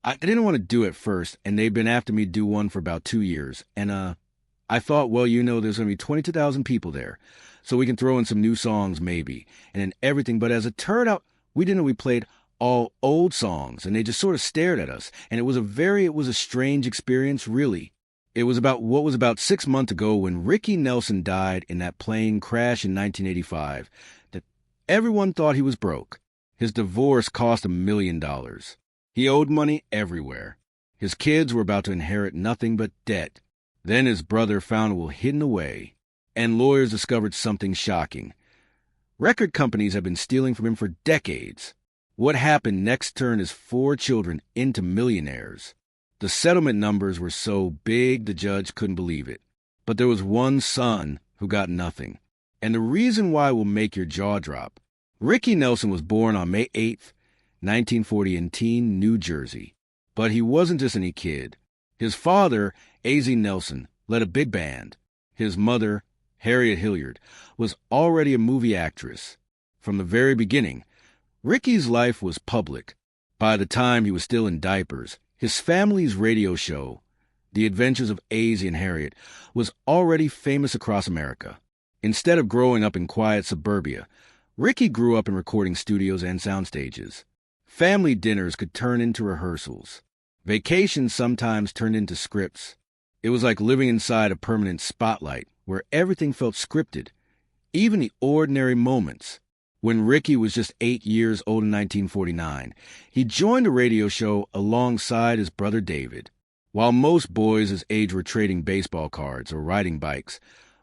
I didn't want to do it first, and they've been after me to do one for about 2 years. And I thought, well, there's going to be 22,000 people there, so we can throw in some new songs maybe, and then everything. But as it turned out, we played all old songs, and they just sort of stared at us. And it was a strange experience, really. It was about 6 months ago when Ricky Nelson died in that plane crash in 1985 that everyone thought he was broke. His divorce cost $1 million. He owed money everywhere. His kids were about to inherit nothing but debt. Then his brother found a will hidden away, and lawyers discovered something shocking. Record companies have been stealing from him for decades. What happened next turned his 4 children into millionaires. The settlement numbers were so big the judge couldn't believe it. But there was one son who got nothing. And the reason why will make your jaw drop. Ricky Nelson was born on May 8th, 1940 in Keene, New Jersey. But he wasn't just any kid. His father, A.Z. Nelson, led a big band. His mother, Harriet Hilliard, was already a movie actress. From the very beginning, Ricky's life was public. By the time he was still in diapers, his family's radio show, The Adventures of A.Z. and Harriet, was already famous across America. Instead of growing up in quiet suburbia, Ricky grew up in recording studios and sound stages. Family dinners could turn into rehearsals. Vacations sometimes turned into scripts. It was like living inside a permanent spotlight where everything felt scripted, even the ordinary moments. When Ricky was just 8 years old in 1949, he joined a radio show alongside his brother David. While most boys his age were trading baseball cards or riding bikes,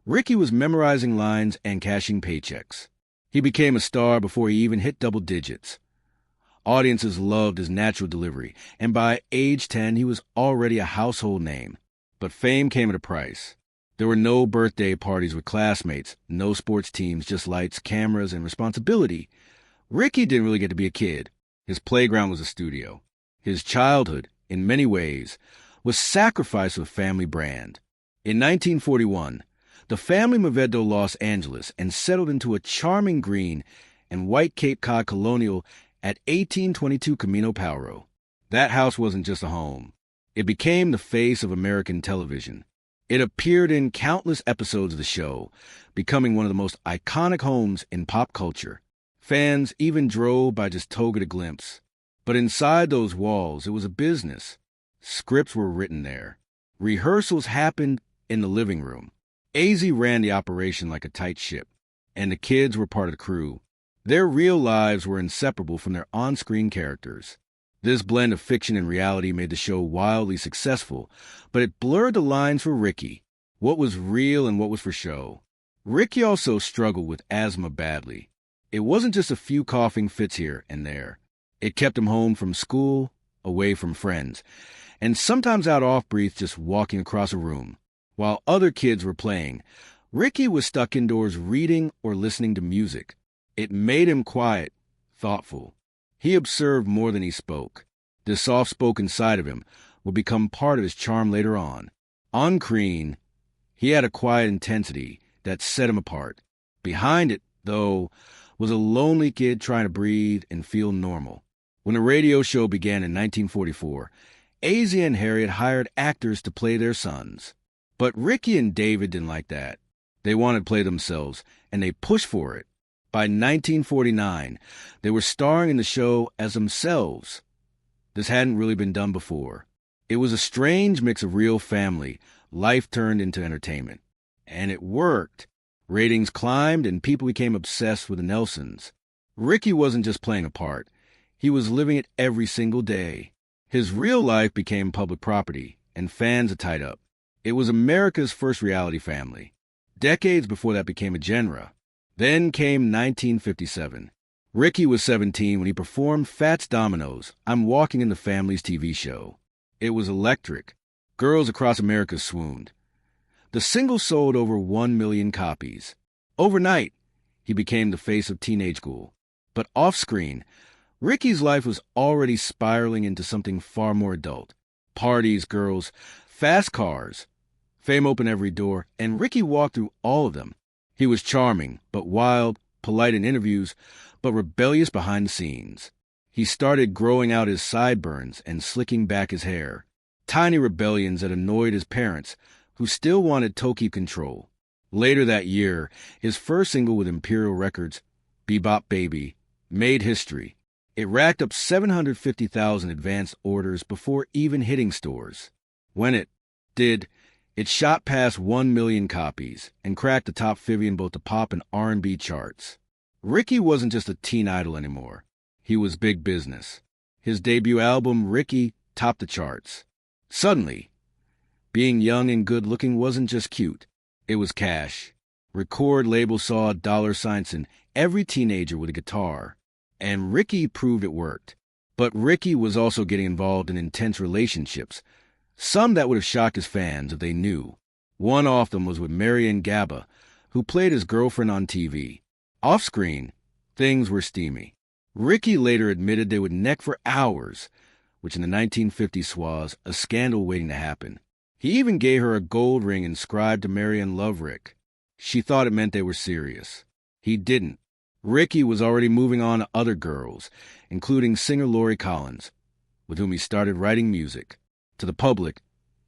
Ricky was memorizing lines and cashing paychecks. He became a star before he even hit double digits. Audiences loved his natural delivery, and by age 10 he was already a household name. But fame came at a price. There were no birthday parties with classmates, no sports teams, just lights, cameras, and responsibility. Ricky didn't really get to be a kid. His playground was a studio. His childhood, in many ways, was sacrificed with family brand. In 1941, the family moved to Los Angeles and settled into a charming green and white Cape Cod colonial at 1822 Camino Palo. That house wasn't just a home. It became the face of American television. It appeared in countless episodes of the show, becoming one of the most iconic homes in pop culture. Fans even drove by just to get a glimpse. But inside those walls, it was a business. Scripts were written there. Rehearsals happened in the living room. A.Z. ran the operation like a tight ship, and the kids were part of the crew. Their real lives were inseparable from their on-screen characters. This blend of fiction and reality made the show wildly successful, but it blurred the lines for Ricky, what was real and what was for show. Ricky also struggled with asthma badly. It wasn't just a few coughing fits here and there. It kept him home from school, away from friends, and sometimes out off-breath just walking across a room. While other kids were playing, Ricky was stuck indoors reading or listening to music. It made him quiet, thoughtful. He observed more than he spoke. This soft-spoken side of him would become part of his charm later on. On screen, he had a quiet intensity that set him apart. Behind it, though, was a lonely kid trying to breathe and feel normal. When the radio show began in 1944, A.Z. and Harriet hired actors to play their sons. But Ricky and David didn't like that. They wanted to play themselves, and they pushed for it. By 1949, they were starring in the show as themselves. This hadn't really been done before. It was a strange mix of real family, life turned into entertainment. And it worked. Ratings climbed, and people became obsessed with the Nelsons. Ricky wasn't just playing a part. He was living it every single day. His real life became public property, and fans are tied up. It was America's first reality family. Decades before that became a genre. Then came 1957. Ricky was 17 when he performed Fats Domino's I'm Walking in the Family's TV show. It was electric. Girls across America swooned. The single sold over 1 million copies. Overnight, he became the face of teenage school. But off-screen, Ricky's life was already spiraling into something far more adult. Parties, girls, fast cars. Fame opened every door, and Ricky walked through all of them. He was charming, but wild, polite in interviews, but rebellious behind the scenes. He started growing out his sideburns and slicking back his hair. Tiny rebellions that annoyed his parents, who still wanted Toki control. Later that year, his first single with Imperial Records, Bebop Baby, made history. It racked up 750,000 advanced orders before even hitting stores. When it did, it shot past 1 million copies and cracked the top 50 in both the pop and R&B charts. Ricky wasn't just a teen idol anymore. He was big business. His debut album, Ricky, topped the charts. Suddenly, being young and good-looking wasn't just cute. It was cash. Record labels saw dollar signs in every teenager with a guitar. And Ricky proved it worked. But Ricky was also getting involved in intense relationships, some that would have shocked his fans if they knew. One of them was with Marianne Gaba, who played his girlfriend on TV. Off-screen, things were steamy. Ricky later admitted they would neck for hours, which in the 1950s was a scandal waiting to happen. He even gave her a gold ring inscribed to Marianne Love Rick. She thought it meant they were serious. He didn't. Ricky was already moving on to other girls, including singer Lori Collins, with whom he started writing music. To the public,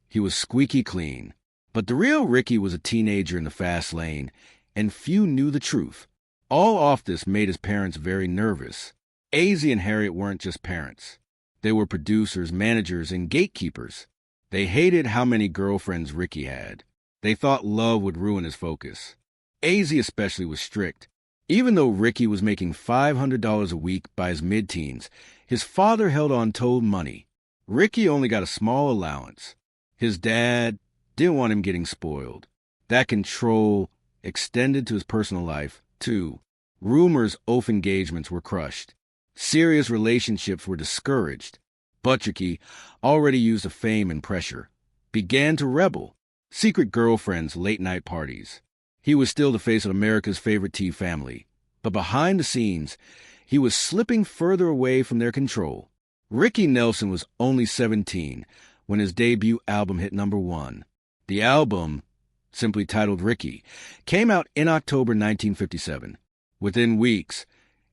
he was squeaky clean. But the real Ricky was a teenager in the fast lane, and few knew the truth. All off this made his parents very nervous. AZ and Harriet weren't just parents. They were producers, managers, and gatekeepers. They hated how many girlfriends Ricky had. They thought love would ruin his focus. AZ especially was strict. Even though Ricky was making $500 a week by his mid-teens, his father held Untold money. Ricky only got a small allowance. His dad didn't want him getting spoiled. That control extended to his personal life, too. Rumors of engagements were crushed. Serious relationships were discouraged. Buttricky, already used to fame and pressure, began to rebel. Secret girlfriends, late-night parties. He was still the face of America's favorite tea family, but behind the scenes, he was slipping further away from their control. Ricky Nelson was only 17 when his debut album hit #1. The album, simply titled Ricky, came out in October 1957. Within weeks,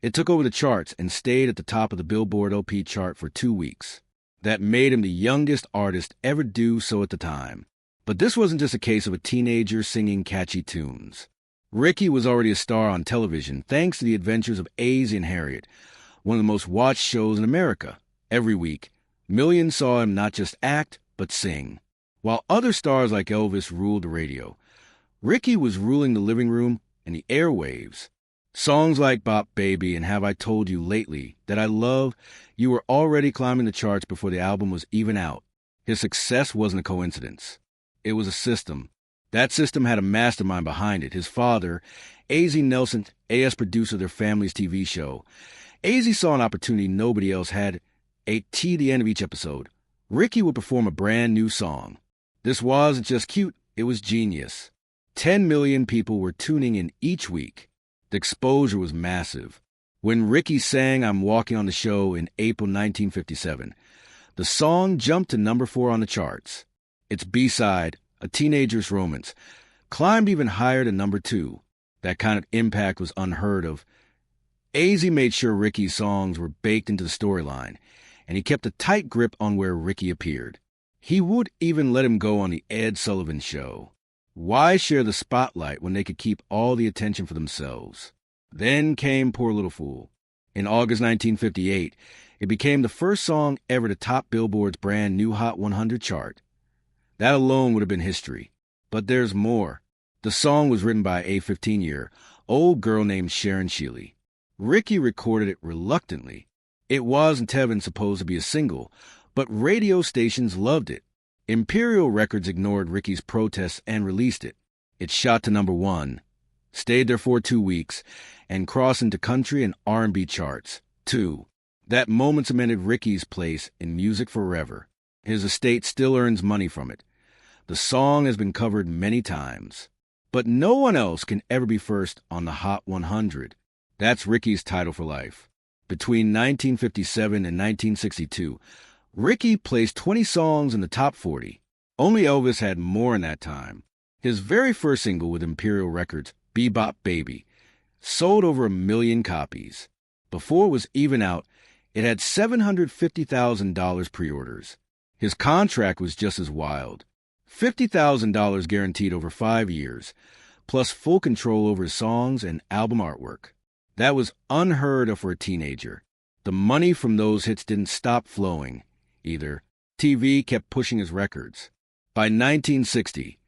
it took over the charts and stayed at the top of the Billboard LP chart for 2 weeks. That made him the youngest artist ever do so at the time. But this wasn't just a case of a teenager singing catchy tunes. Ricky was already a star on television thanks to the adventures of AZ and Harriet, one of the most watched shows in America. Every week, millions saw him not just act, but sing. While other stars like Elvis ruled the radio, Ricky was ruling the living room and the airwaves. Songs like Bop Baby and Have I Told You Lately that I love, you were already climbing the charts before the album was even out. His success wasn't a coincidence. It was a system. That system had a mastermind behind it. His father, AZ Nelson, AS producer of their family's TV show. AZ saw an opportunity nobody else had. At the end of each episode, Ricky would perform a brand new song. This wasn't just cute, it was genius. 10 million people were tuning in each week. The exposure was massive. When Ricky sang I'm Walking on the Show in April 1957, the song jumped to #4 on the charts. Its B-side, A Teenager's Romance, climbed even higher to #2. That kind of impact was unheard of. AZ made sure Ricky's songs were baked into the storyline, and he kept a tight grip on where Ricky appeared. He would even let him go on the Ed Sullivan Show. Why share the spotlight when they could keep all the attention for themselves? Then came Poor Little Fool. In August 1958, it became the first song ever to top Billboard's brand new Hot 100 chart. That alone would have been history. But there's more. The song was written by a 15-year-old girl named Sharon Shealy. Ricky recorded it reluctantly. It wasn't even supposed to be a single, but radio stations loved it. Imperial Records ignored Ricky's protests and released it. It shot to #1, stayed there for 2 weeks, and crossed into country and R&B charts. 2. That moment cemented Ricky's place in music forever. His estate still earns money from it. The song has been covered many times. But no one else can ever be first on the Hot 100. That's Ricky's title for life. Between 1957 and 1962, Ricky placed 20 songs in the top 40. Only Elvis had more in that time. His very first single with Imperial Records, Bebop Baby, sold over 1 million copies. Before it was even out, It had $750,000 pre-orders. His contract was just as wild. $50,000 guaranteed over 5 years, plus full control over his songs and album artwork. That was unheard of for a teenager. The money from those hits didn't stop flowing, either. TV kept pushing his records. By 1960,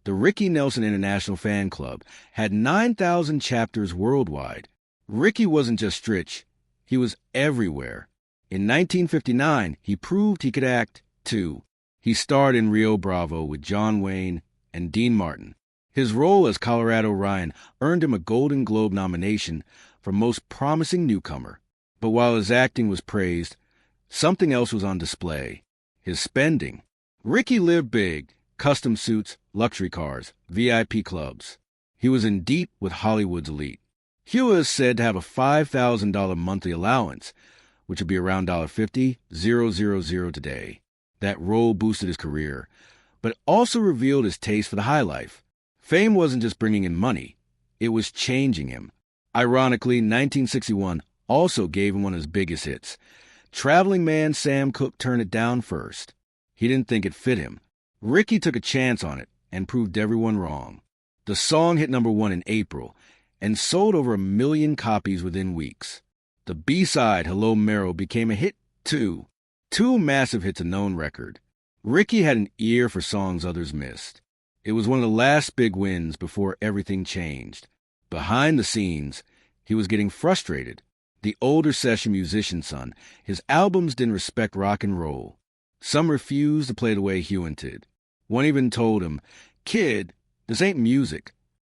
the Ricky Nelson International Fan Club had 9,000 chapters worldwide. Ricky wasn't just rich, he was everywhere. In 1959, he proved he could act, too. He starred in Rio Bravo with John Wayne and Dean Martin. His role as Colorado Ryan earned him a Golden Globe nomination for Most Promising Newcomer. But while his acting was praised, something else was on display. His spending. Ricky lived big. Custom suits, luxury cars, VIP clubs. He was in deep with Hollywood's elite. Hua is said to have a $5,000 monthly allowance, which would be around $50,000 today. That role boosted his career, but also revealed his taste for the high life. Fame wasn't just bringing in money, it was changing him. Ironically, 1961 also gave him one of his biggest hits. Traveling man Sam Cooke turned it down first. He didn't think it fit him. Ricky took a chance on it and proved everyone wrong. The song hit #1 in April and sold over 1 million copies within weeks. The B-side, Hello Merrill, became a hit too. 2 massive hits, a known record. Ricky had an ear for songs others missed. It was one of the last big wins before everything changed. Behind the scenes, he was getting frustrated. The older session musician's son, his albums didn't respect rock and roll. Some refused to play the way Hewan did. One even told him, "Kid, this ain't music."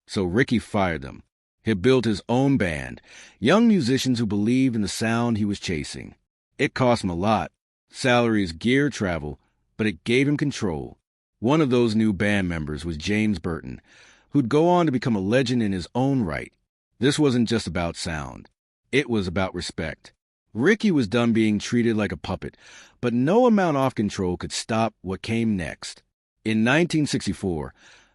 So Ricky fired them. He built his own band, young musicians who believed in the sound he was chasing. It cost him a lot. Salaries, gear, travel, but it gave him control. One of those new band members was James Burton, who'd go on to become a legend in his own right. This wasn't just about sound. It was about respect. Ricky was done being treated like a puppet, but no amount of control could stop what came next. In 1964,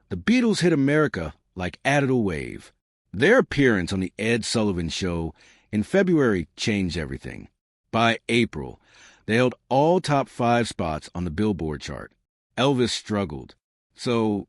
the Beatles hit America like Adidal Wave. Their appearance on the Ed Sullivan Show in February changed everything. By April, they held all top 5 spots on the Billboard chart. Elvis struggled. So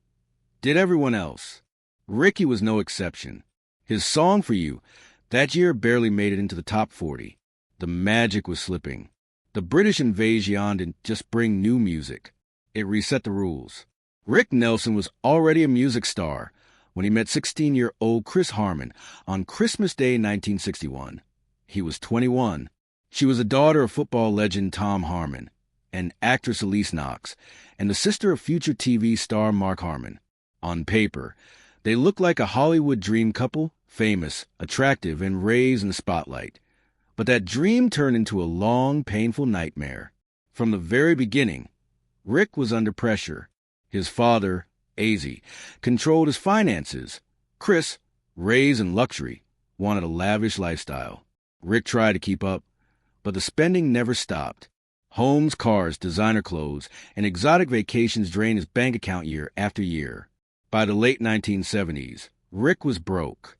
did everyone else. Ricky was no exception. His Song for You that year barely made it into the top 40. The magic was slipping. The British invasion didn't just bring new music. It reset the rules. Rick Nelson was already a music star when he met 16-year-old Chris Harmon on Christmas Day 1961. He was 21. She was the daughter of football legend Tom Harmon and actress Elise Knox, and the sister of future TV star Mark Harmon. On paper, they looked like a Hollywood dream couple, famous, attractive, and raised in the spotlight. But that dream turned into a long, painful nightmare. From the very beginning, Rick was under pressure. His father, Az, controlled his finances. Chris, raised in luxury, wanted a lavish lifestyle. Rick tried to keep up, but the spending never stopped. Homes, cars, designer clothes, and exotic vacations drained his bank account year after year. By the late 1970s, Rick was broke.